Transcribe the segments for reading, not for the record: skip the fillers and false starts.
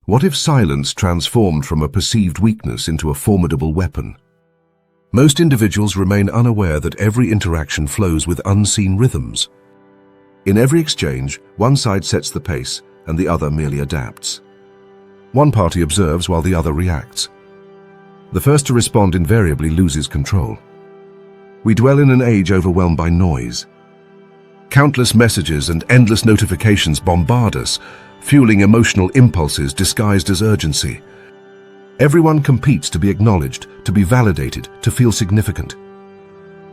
What if silence transformed from a perceived weakness into a formidable weapon? Most individuals remain unaware that every interaction flows with unseen rhythms. In every exchange, one side sets the pace and the other merely adapts. One party observes while the other reacts. The first to respond invariably loses control. We dwell in an age overwhelmed by noise. Countless messages and endless notifications bombard us, fueling emotional impulses disguised as urgency. Everyone competes to be acknowledged, to be validated, to feel significant.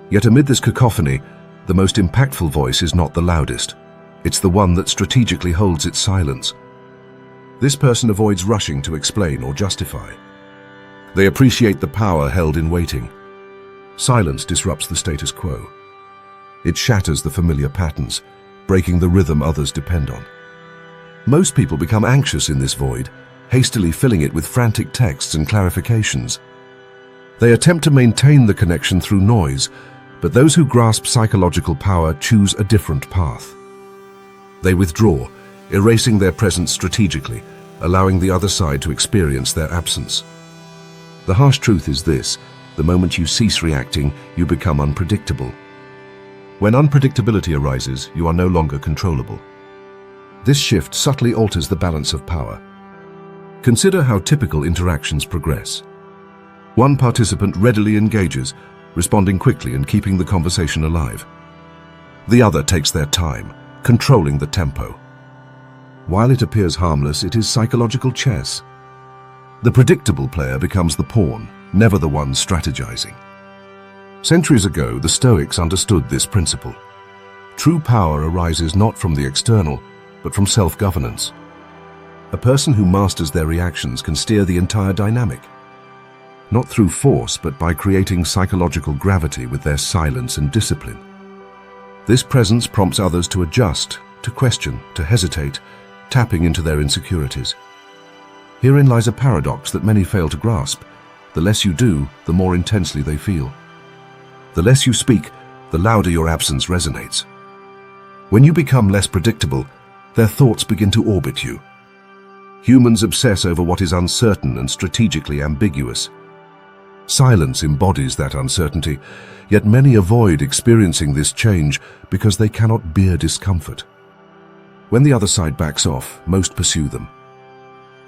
Yet amid this cacophony, the most impactful voice is not the loudest. It's the one that strategically holds its silence. This person avoids rushing to explain or justify. They appreciate the power held in waiting. Silence disrupts the status quo. It shatters the familiar patterns, breaking the rhythm others depend on. Most people become anxious in this void, hastily filling it with frantic texts and clarifications. They attempt to maintain the connection through noise, but those who grasp psychological power choose a different path. They withdraw, erasing their presence strategically, allowing the other side to experience their absence. The harsh truth is this: the moment you cease reacting, you become unpredictable. When unpredictability arises, you are no longer controllable. This shift subtly alters the balance of power. Consider how typical interactions progress. One participant readily engages, responding quickly and keeping the conversation alive. The other takes their time, controlling the tempo. While it appears harmless, it is psychological chess. The predictable player becomes the pawn, never the one strategizing. Centuries ago, the Stoics understood this principle. True power arises not from the external, but from self-governance. A person who masters their reactions can steer the entire dynamic. Not through force, but by creating psychological gravity with their silence and discipline. This presence prompts others to adjust, to question, to hesitate, tapping into their insecurities. Herein lies a paradox that many fail to grasp. The less you do, the more intensely they feel. The less you speak, the louder your absence resonates. When you become less predictable, their thoughts begin to orbit you. Humans obsess over what is uncertain and strategically ambiguous. Silence embodies that uncertainty, yet many avoid experiencing this change because they cannot bear discomfort. When the other side backs off, most pursue them.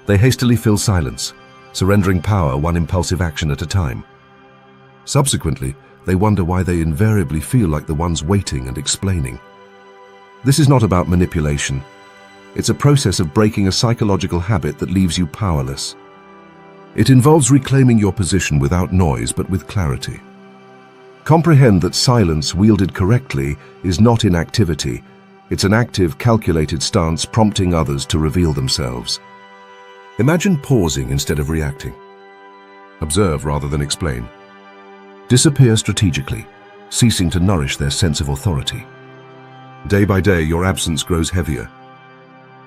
They hastily fill silence, surrendering power one impulsive action at a time. Subsequently, they wonder why they invariably feel like the ones waiting and explaining. This is not about manipulation. It's a process of breaking a psychological habit that leaves you powerless. It involves reclaiming your position without noise but with clarity. Comprehend that silence wielded correctly is not inactivity. It's an active, calculated stance prompting others to reveal themselves. Imagine pausing instead of reacting. Observe rather than explain. Disappear strategically, ceasing to nourish their sense of authority. Day by day, your absence grows heavier.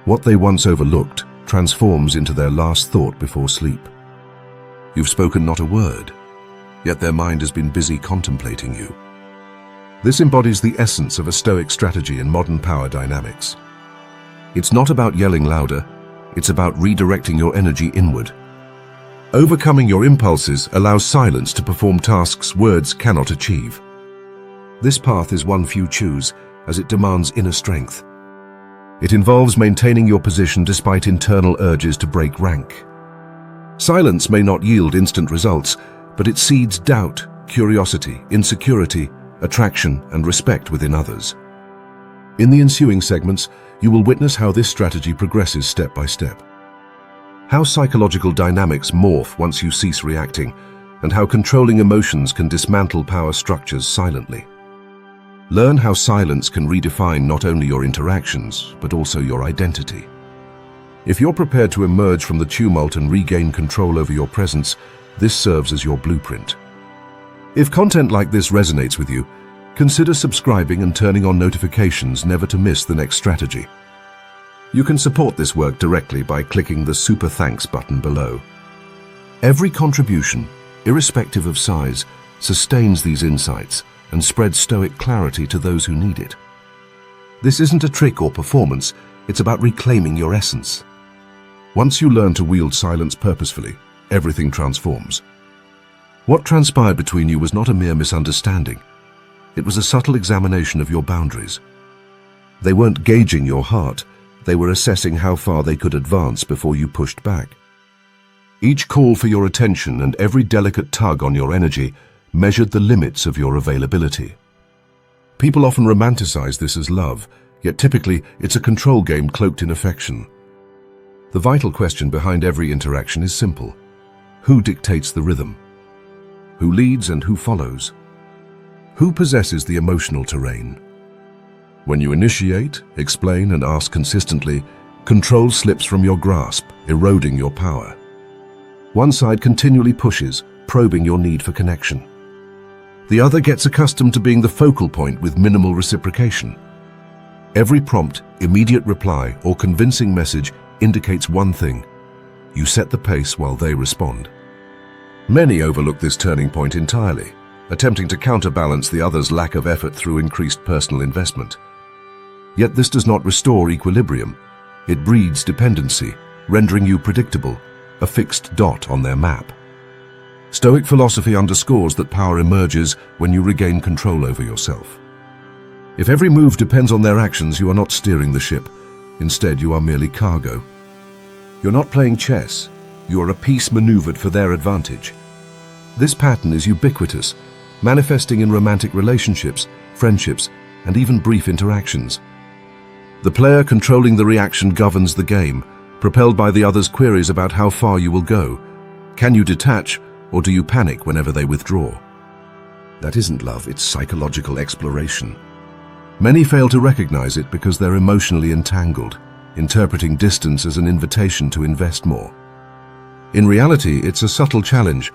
What they once overlooked transforms into their last thought before sleep. You've spoken not a word, yet their mind has been busy contemplating you. This embodies the essence of a Stoic strategy in modern power dynamics. It's not about yelling louder, it's about redirecting your energy inward. Overcoming your impulses allows silence to perform tasks words cannot achieve. This path is one few choose, as it demands inner strength. It involves maintaining your position despite internal urges to break rank. Silence may not yield instant results, but it seeds doubt, curiosity, insecurity, attraction, and respect within others. In the ensuing segments, you will witness how this strategy progresses step by step. How psychological dynamics morph once you cease reacting, and how controlling emotions can dismantle power structures silently. Learn how silence can redefine not only your interactions, but also your identity. If you're prepared to emerge from the tumult and regain control over your presence, this serves as your blueprint. If content like this resonates with you, consider subscribing and turning on notifications never to miss the next strategy. You can support this work directly by clicking the Super Thanks button below. Every contribution, irrespective of size, sustains these insights and spreads Stoic clarity to those who need it. This isn't a trick or performance, it's about reclaiming your essence. Once you learn to wield silence purposefully, everything transforms. What transpired between you was not a mere misunderstanding. It was a subtle examination of your boundaries. They weren't gauging your heart, they were assessing how far they could advance before you pushed back. Each call for your attention and every delicate tug on your energy measured the limits of your availability. People often romanticize this as love, yet typically it's a control game cloaked in affection. The vital question behind every interaction is simple. Who dictates the rhythm? Who leads and who follows? Who possesses the emotional terrain? When you initiate, explain, and ask consistently, control slips from your grasp, eroding your power. One side continually pushes, probing your need for connection. The other gets accustomed to being the focal point with minimal reciprocation. Every prompt, immediate reply, or convincing message indicates one thing: you set the pace while they respond. Many overlook this turning point entirely, attempting to counterbalance the other's lack of effort through increased personal investment. Yet this does not restore equilibrium. It breeds dependency, rendering you predictable, a fixed dot on their map. Stoic philosophy underscores that power emerges when you regain control over yourself. If every move depends on their actions, you are not steering the ship. Instead, you are merely cargo. You're not playing chess. You are a piece maneuvered for their advantage. This pattern is ubiquitous, manifesting in romantic relationships, friendships, and even brief interactions. The player controlling the reaction governs the game, propelled by the other's queries about how far you will go. Can you detach, or do you panic whenever they withdraw? That isn't love, it's psychological exploration. Many fail to recognize it because they're emotionally entangled, interpreting distance as an invitation to invest more. In reality, it's a subtle challenge.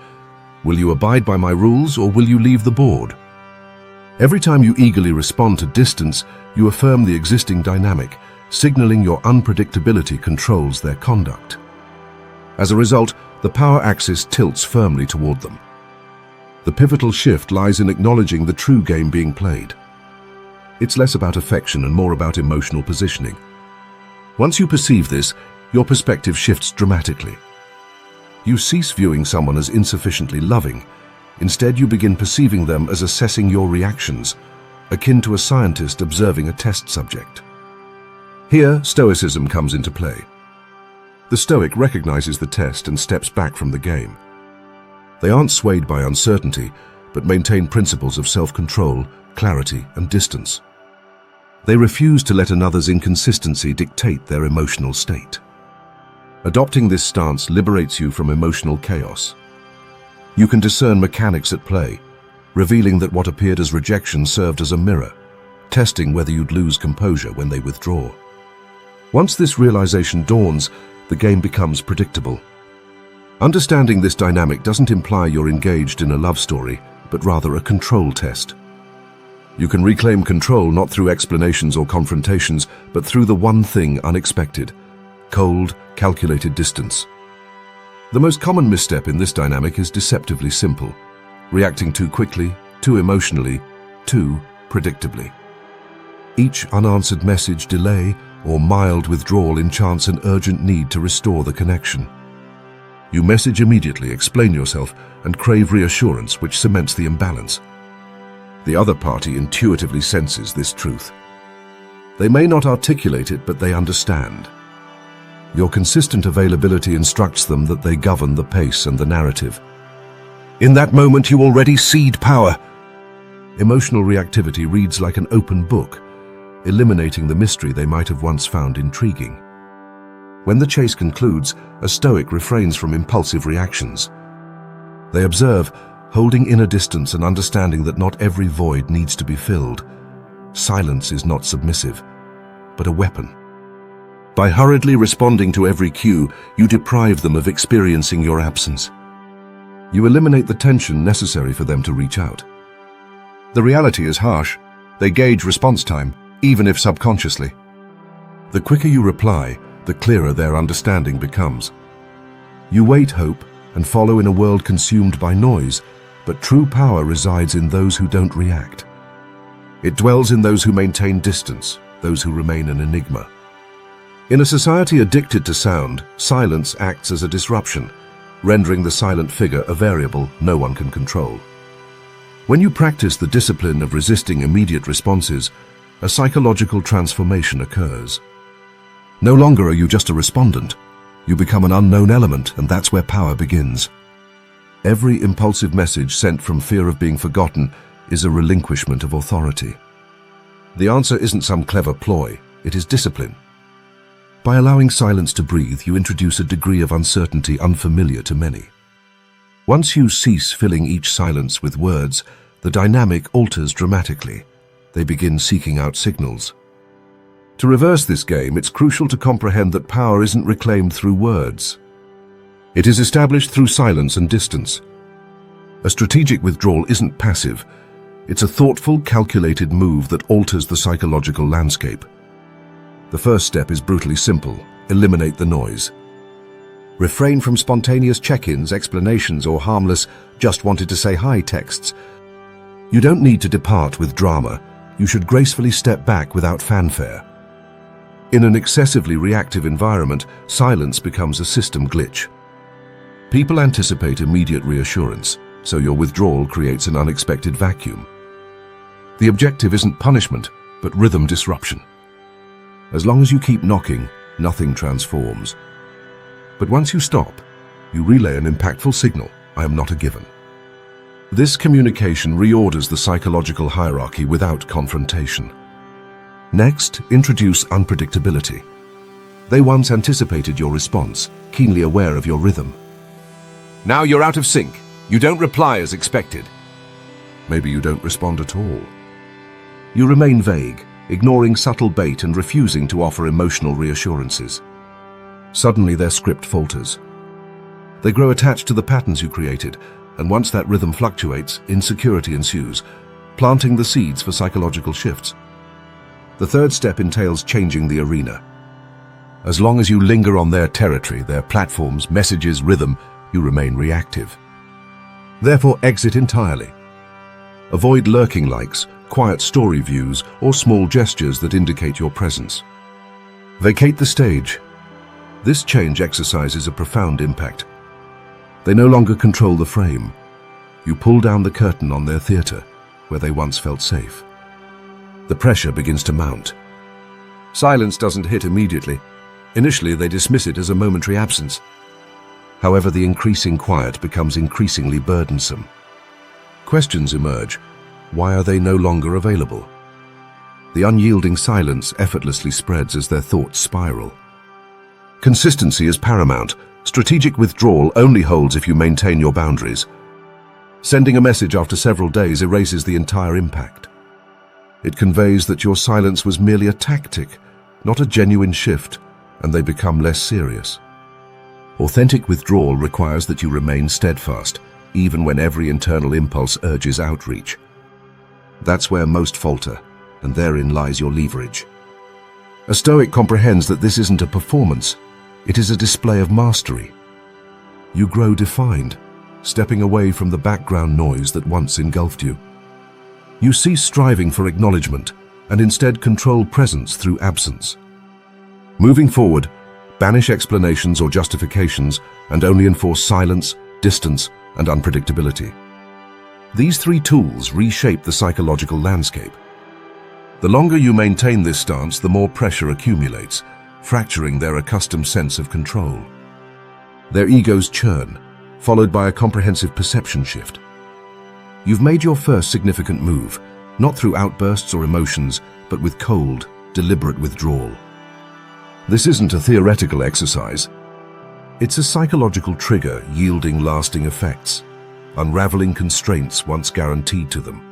Will you abide by my rules, or will you leave the board? Every time you eagerly respond to distance, you affirm the existing dynamic, signaling your unpredictability controls their conduct. As a result, the power axis tilts firmly toward them. The pivotal shift lies in acknowledging the true game being played. It's less about affection and more about emotional positioning. Once you perceive this, your perspective shifts dramatically. You cease viewing someone as insufficiently loving. Instead, you begin perceiving them as assessing your reactions, akin to a scientist observing a test subject. Here, Stoicism comes into play. The Stoic recognizes the test and steps back from the game. They aren't swayed by uncertainty, but maintain principles of self-control, clarity, and distance. They refuse to let another's inconsistency dictate their emotional state. Adopting this stance liberates you from emotional chaos. You can discern mechanics at play, revealing that what appeared as rejection served as a mirror, testing whether you'd lose composure when they withdraw. Once this realization dawns, the game becomes predictable. Understanding this dynamic doesn't imply you're engaged in a love story, but rather a control test. You can reclaim control not through explanations or confrontations, but through the one thing unexpected: cold, calculated distance. The most common misstep in this dynamic is deceptively simple: reacting too quickly, too emotionally, too predictably. Each unanswered message, delay, or mild withdrawal enchants an urgent need to restore the connection. You message immediately, explain yourself, and crave reassurance, which cements the imbalance. The other party intuitively senses this truth. They may not articulate it, but they understand. Your consistent availability instructs them that they govern the pace and the narrative. In that moment, you already cede power. Emotional reactivity reads like an open book, eliminating the mystery they might have once found intriguing. When the chase concludes, a Stoic refrains from impulsive reactions. They observe, holding inner distance and understanding that not every void needs to be filled. Silence is not submissive, but a weapon. By hurriedly responding to every cue, you deprive them of experiencing your absence. You eliminate the tension necessary for them to reach out. The reality is harsh. They gauge response time, even if subconsciously. The quicker you reply, the clearer their understanding becomes. You wait, hope, and follow in a world consumed by noise, but true power resides in those who don't react. It dwells in those who maintain distance, those who remain an enigma. In a society addicted to sound, silence acts as a disruption, rendering the silent figure a variable no one can control. When you practice the discipline of resisting immediate responses, a psychological transformation occurs. No longer are you just a respondent. You become an unknown element, and that's where power begins. Every impulsive message sent from fear of being forgotten is a relinquishment of authority. The answer isn't some clever ploy, it is discipline. By allowing silence to breathe, you introduce a degree of uncertainty unfamiliar to many. Once you cease filling each silence with words, the dynamic alters dramatically. They begin seeking out signals. To reverse this game, it's crucial to comprehend that power isn't reclaimed through words. It is established through silence and distance. A strategic withdrawal isn't passive. It's a thoughtful, calculated move that alters the psychological landscape. The first step is brutally simple: eliminate the noise. Refrain from spontaneous check-ins, explanations, or harmless "just wanted to say hi" texts. You don't need to depart with drama. You should gracefully step back without fanfare. In an excessively reactive environment, silence becomes a system glitch. People anticipate immediate reassurance, so your withdrawal creates an unexpected vacuum. The objective isn't punishment, but rhythm disruption. As long as you keep knocking, nothing transforms. But once you stop, you relay an impactful signal: I am not a given. This communication reorders the psychological hierarchy without confrontation. Next, introduce unpredictability. They once anticipated your response, keenly aware of your rhythm. Now you're out of sync. You don't reply as expected. Maybe you don't respond at all. You remain vague, ignoring subtle bait and refusing to offer emotional reassurances. Suddenly their script falters. They grow attached to the patterns you created, and once that rhythm fluctuates, insecurity ensues, planting the seeds for psychological shifts. The third step entails changing the arena. As long as you linger on their territory, their platforms, messages, rhythm, you remain reactive. Therefore, exit entirely. Avoid lurking likes, quiet story views, or small gestures that indicate your presence. Vacate the stage. This change exercises a profound impact. They no longer control the frame. You pull down the curtain on their theater, where they once felt safe. The pressure begins to mount. Silence doesn't hit immediately. Initially, they dismiss it as a momentary absence. However, the increasing quiet becomes increasingly burdensome. Questions emerge. Why are they no longer available? The unyielding silence effortlessly spreads as their thoughts spiral. Consistency is paramount. Strategic withdrawal only holds if you maintain your boundaries. Sending a message after several days erases the entire impact. It conveys that your silence was merely a tactic, not a genuine shift, and they become less serious. Authentic withdrawal requires that you remain steadfast, even when every internal impulse urges outreach. That's where most falter, and therein lies your leverage. A Stoic comprehends that this isn't a performance, it is a display of mastery. You grow defined, stepping away from the background noise that once engulfed you. You cease striving for acknowledgement, and instead control presence through absence. Moving forward, banish explanations or justifications, and only enforce silence, distance, and unpredictability. These three tools reshape the psychological landscape. The longer you maintain this stance, the more pressure accumulates, fracturing their accustomed sense of control. Their egos churn, followed by a comprehensive perception shift. You've made your first significant move, not through outbursts or emotions, but with cold, deliberate withdrawal. This isn't a theoretical exercise. It's a psychological trigger yielding lasting effects, unraveling constraints once guaranteed to them.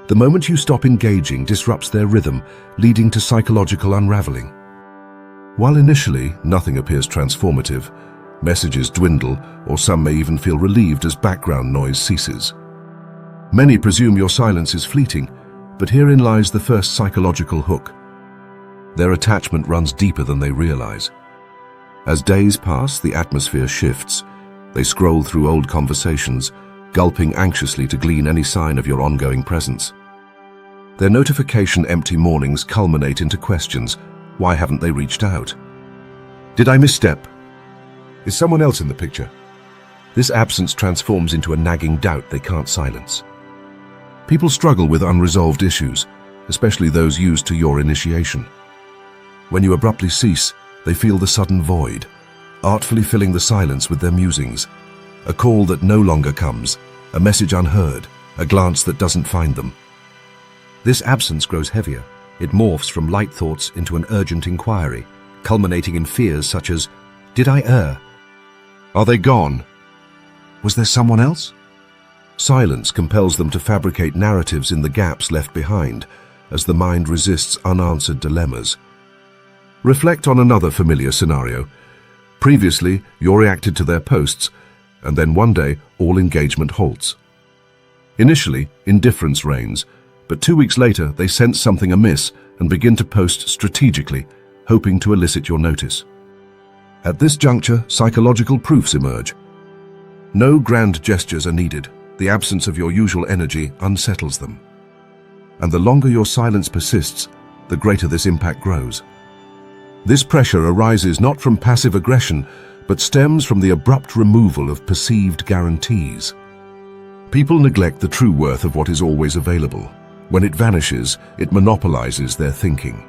The moment you stop engaging disrupts their rhythm, leading to psychological unraveling. While initially nothing appears transformative, messages dwindle, or some may even feel relieved as background noise ceases. Many presume your silence is fleeting, but herein lies the first psychological hook. Their attachment runs deeper than they realize. As days pass, the atmosphere shifts. They scroll through old conversations, gulping anxiously to glean any sign of your ongoing presence. Their notification-empty mornings culminate into questions. Why haven't they reached out? Did I misstep? Is someone else in the picture? This absence transforms into a nagging doubt they can't silence. People struggle with unresolved issues, especially those used to your initiation. When you abruptly cease, they feel the sudden void, artfully filling the silence with their musings. A call that no longer comes, a message unheard, a glance that doesn't find them. This absence grows heavier. It morphs from light thoughts into an urgent inquiry, culminating in fears such as, did I err? Are they gone? Was there someone else? Silence compels them to fabricate narratives in the gaps left behind, as the mind resists unanswered dilemmas. Reflect on another familiar scenario. Previously, you reacted to their posts, and then one day, all engagement halts. Initially, indifference reigns, but 2 weeks later, they sense something amiss and begin to post strategically, hoping to elicit your notice. At this juncture, psychological proofs emerge. No grand gestures are needed. The absence of your usual energy unsettles them. And the longer your silence persists, the greater this impact grows. This pressure arises not from passive aggression, but stems from the abrupt removal of perceived guarantees. People neglect the true worth of what is always available. When it vanishes, it monopolizes their thinking.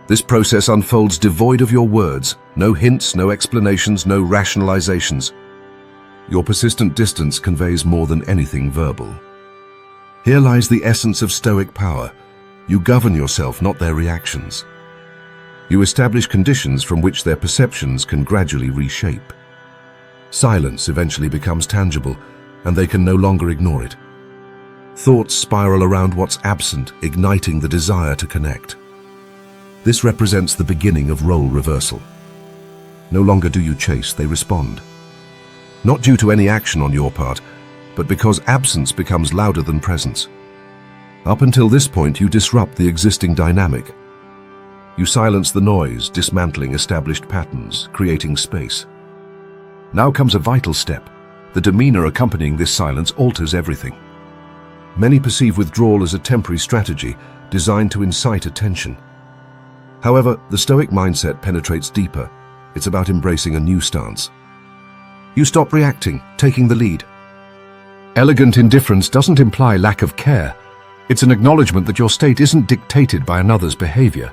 This process unfolds devoid of your words, no hints, no explanations, no rationalizations. Your persistent distance conveys more than anything verbal. Here lies the essence of Stoic power. You govern yourself, not their reactions. You establish conditions from which their perceptions can gradually reshape. Silence eventually becomes tangible, and they can no longer ignore it. Thoughts spiral around what's absent, igniting the desire to connect. This represents the beginning of role reversal. No longer do you chase, they respond. Not due to any action on your part, but because absence becomes louder than presence. Up until this point, you disrupt the existing dynamic. You silence the noise, dismantling established patterns, creating space. Now comes a vital step. The demeanor accompanying this silence alters everything. Many perceive withdrawal as a temporary strategy designed to incite attention. However, the Stoic mindset penetrates deeper. It's about embracing a new stance. You stop reacting, taking the lead. Elegant indifference doesn't imply lack of care. It's an acknowledgement that your state isn't dictated by another's behavior.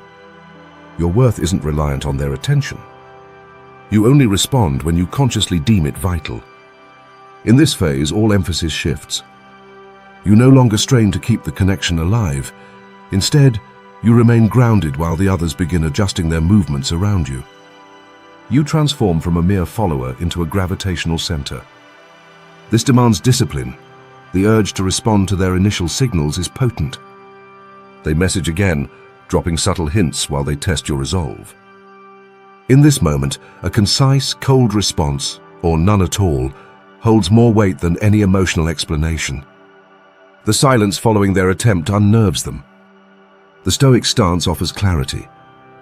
Your worth isn't reliant on their attention. You only respond when you consciously deem it vital. In this phase, all emphasis shifts. You no longer strain to keep the connection alive. Instead, you remain grounded while the others begin adjusting their movements around you. You transform from a mere follower into a gravitational center. This demands discipline. The urge to respond to their initial signals is potent. They message again, dropping subtle hints while they test your resolve. In this moment, a concise, cold response, or none at all, holds more weight than any emotional explanation. The silence following their attempt unnerves them. The Stoic stance offers clarity.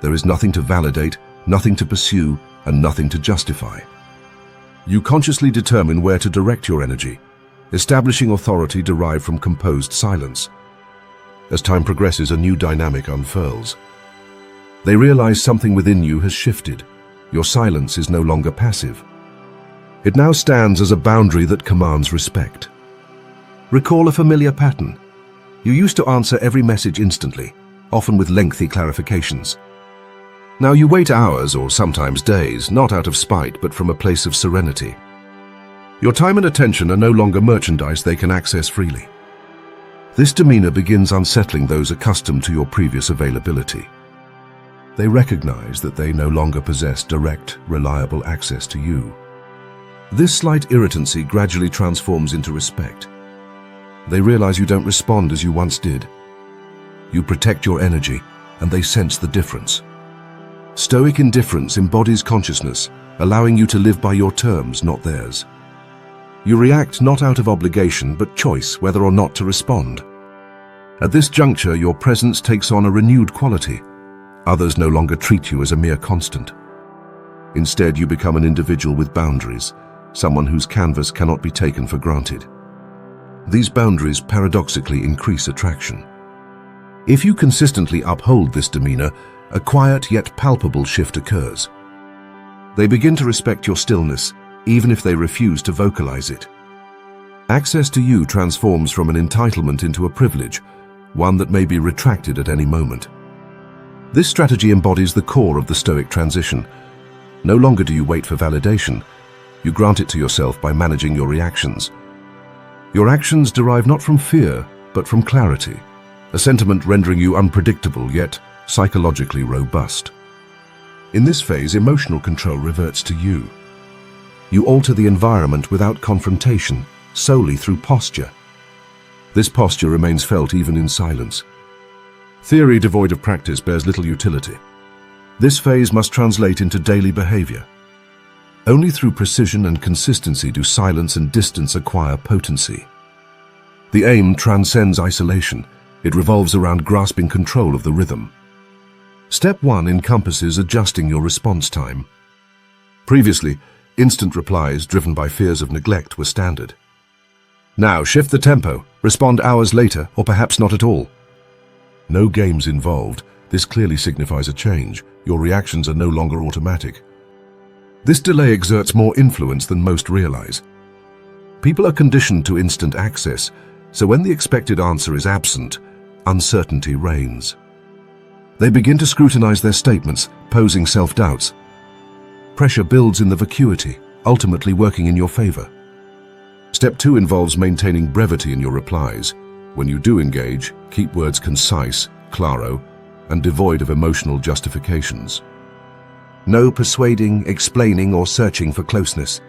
There is nothing to validate, nothing to pursue, and nothing to justify. You consciously determine where to direct your energy, establishing authority derived from composed silence. As time progresses, a new dynamic unfurls. They realize something within you has shifted. Your silence is no longer passive. It now stands as a boundary that commands respect. Recall a familiar pattern. You used to answer every message instantly, often with lengthy clarifications. Now you wait hours or sometimes days, not out of spite, but from a place of serenity. Your time and attention are no longer merchandise they can access freely. This demeanor begins unsettling those accustomed to your previous availability. They recognize that they no longer possess direct, reliable access to you. This slight irritancy gradually transforms into respect. They realize you don't respond as you once did. You protect your energy, and they sense the difference. Stoic indifference embodies consciousness, allowing you to live by your terms, not theirs. You react not out of obligation, but choice whether or not to respond. At this juncture, your presence takes on a renewed quality. Others no longer treat you as a mere constant. Instead, you become an individual with boundaries, someone whose canvas cannot be taken for granted. These boundaries paradoxically increase attraction. If you consistently uphold this demeanor, a quiet yet palpable shift occurs. They begin to respect your stillness, even if they refuse to vocalize it. Access to you transforms from an entitlement into a privilege, one that may be retracted at any moment. This strategy embodies the core of the Stoic transition. No longer do you wait for validation, you grant it to yourself by managing your reactions. Your actions derive not from fear, but from clarity, a sentiment rendering you unpredictable yet psychologically robust. In this phase, emotional control reverts to you. You alter the environment without confrontation, solely through posture. This posture remains felt even in silence. Theory devoid of practice bears little utility. This phase must translate into daily behavior. Only through precision and consistency do silence and distance acquire potency. The aim transcends isolation. It revolves around grasping control of the rhythm. Step 1 encompasses adjusting your response time. Previously, instant replies driven by fears of neglect were standard. Now shift the tempo, respond hours later, or perhaps not at all. No games involved. This clearly signifies a change. Your reactions are no longer automatic. This delay exerts more influence than most realize. People are conditioned to instant access, so when the expected answer is absent, uncertainty reigns. They begin to scrutinize their statements, posing self-doubts. Pressure builds in the vacuity, ultimately working in your favor. Step 2 involves maintaining brevity in your replies. When you do engage, keep words concise, claro, and devoid of emotional justifications. No persuading, explaining, or searching for closeness.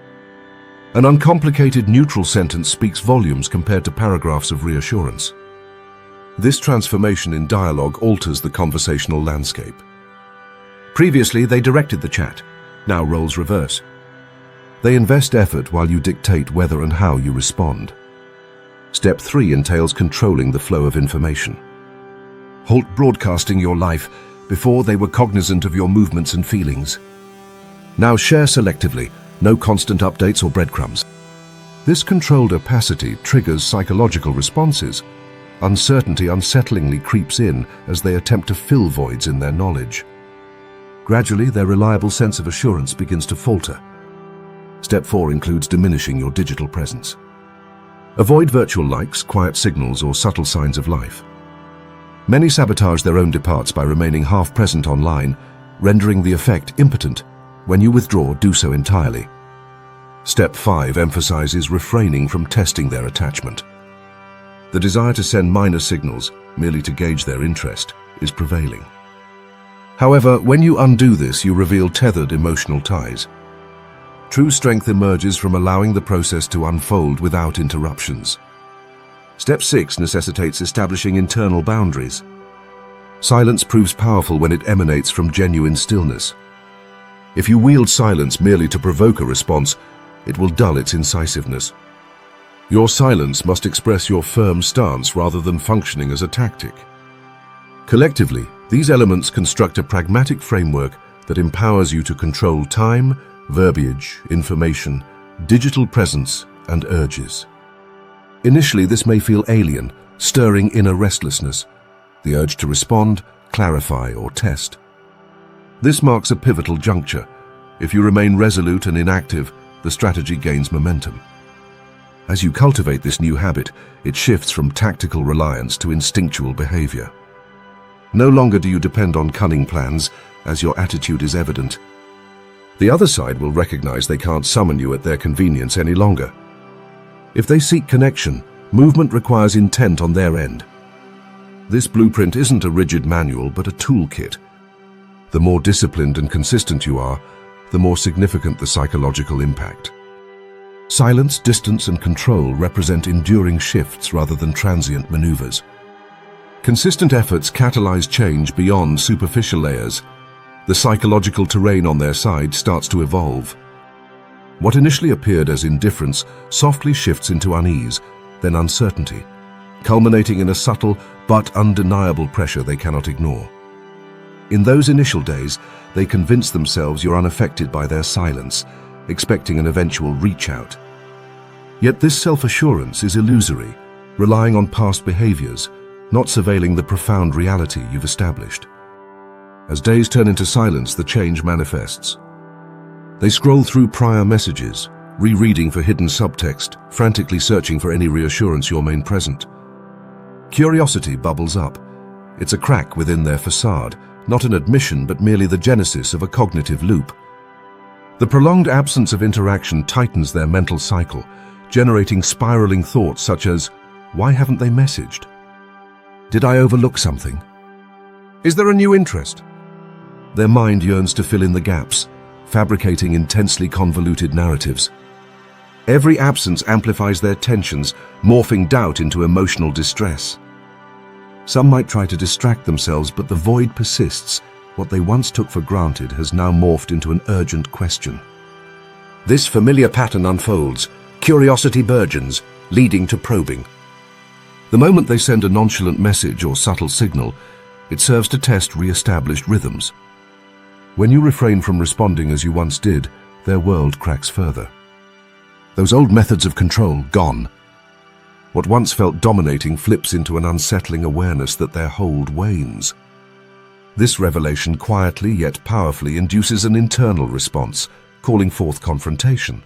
An uncomplicated neutral sentence speaks volumes compared to paragraphs of reassurance. This transformation in dialogue alters the conversational landscape. Previously, they directed the chat. Now roles reverse. They invest effort while you dictate whether and how you respond. Step 3 entails controlling the flow of information. Halt broadcasting your life before they were cognizant of your movements and feelings. Now share selectively, no constant updates or breadcrumbs. This controlled opacity triggers psychological responses. Uncertainty unsettlingly creeps in as they attempt to fill voids in their knowledge. Gradually, their reliable sense of assurance begins to falter. Step 4 includes diminishing your digital presence. Avoid virtual likes, quiet signals, or subtle signs of life. Many sabotage their own departs by remaining half-present online, rendering the effect impotent. When you withdraw, do so entirely. Step 5 emphasizes refraining from testing their attachment. The desire to send minor signals, merely to gauge their interest, is prevailing. However, when you undo this, you reveal tethered emotional ties. True strength emerges from allowing the process to unfold without interruptions. Step 6 necessitates establishing internal boundaries. Silence proves powerful when it emanates from genuine stillness. If you wield silence merely to provoke a response, it will dull its incisiveness. Your silence must express your firm stance rather than functioning as a tactic. Collectively, these elements construct a pragmatic framework that empowers you to control time, verbiage, information, digital presence, and urges. Initially, this may feel alien, stirring inner restlessness, the urge to respond, clarify, or test. This marks a pivotal juncture. If you remain resolute and inactive, the strategy gains momentum. As you cultivate this new habit, it shifts from tactical reliance to instinctual behavior. No longer do you depend on cunning plans, as your attitude is evident. The other side will recognize they can't summon you at their convenience any longer. If they seek connection, movement requires intent on their end. This blueprint isn't a rigid manual, but a toolkit. The more disciplined and consistent you are, the more significant the psychological impact. Silence, distance, and control represent enduring shifts rather than transient maneuvers. Consistent efforts catalyze change beyond superficial layers. The psychological terrain on their side starts to evolve. What initially appeared as indifference softly shifts into unease, then uncertainty, culminating in a subtle but undeniable pressure they cannot ignore. In those initial days, they convince themselves you're unaffected by their silence, expecting an eventual reach out. Yet this self-assurance is illusory, relying on past behaviors, not surveilling the profound reality you've established. As days turn into silence, the change manifests. They scroll through prior messages, rereading for hidden subtext, frantically searching for any reassurance you'll remain present. Curiosity bubbles up. It's a crack within their facade, not an admission but merely the genesis of a cognitive loop. The prolonged absence of interaction tightens their mental cycle, generating spiraling thoughts such as, why haven't they messaged? Did I overlook something? Is there a new interest? Their mind yearns to fill in the gaps, fabricating intensely convoluted narratives. Every absence amplifies their tensions, morphing doubt into emotional distress. Some might try to distract themselves, but the void persists. What they once took for granted has now morphed into an urgent question. This familiar pattern unfolds, curiosity burgeons, leading to probing. The moment they send a nonchalant message or subtle signal, it serves to test re-established rhythms. When you refrain from responding as you once did, their world cracks further. Those old methods of control gone. What once felt dominating flips into an unsettling awareness that their hold wanes. This revelation quietly yet powerfully induces an internal response, calling forth confrontation.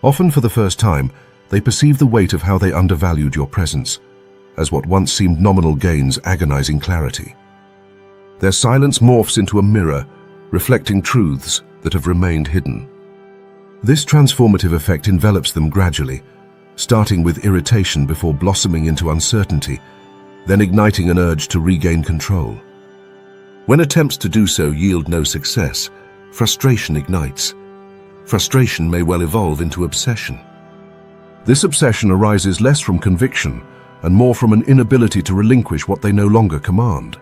Often for the first time, they perceive the weight of how they undervalued your presence, as what once seemed nominal gains agonizing clarity. Their silence morphs into a mirror, reflecting truths that have remained hidden. This transformative effect envelops them gradually, starting with irritation before blossoming into uncertainty, then igniting an urge to regain control. When attempts to do so yield no success, frustration ignites. Frustration may well evolve into obsession. This obsession arises less from conviction and more from an inability to relinquish what they no longer command.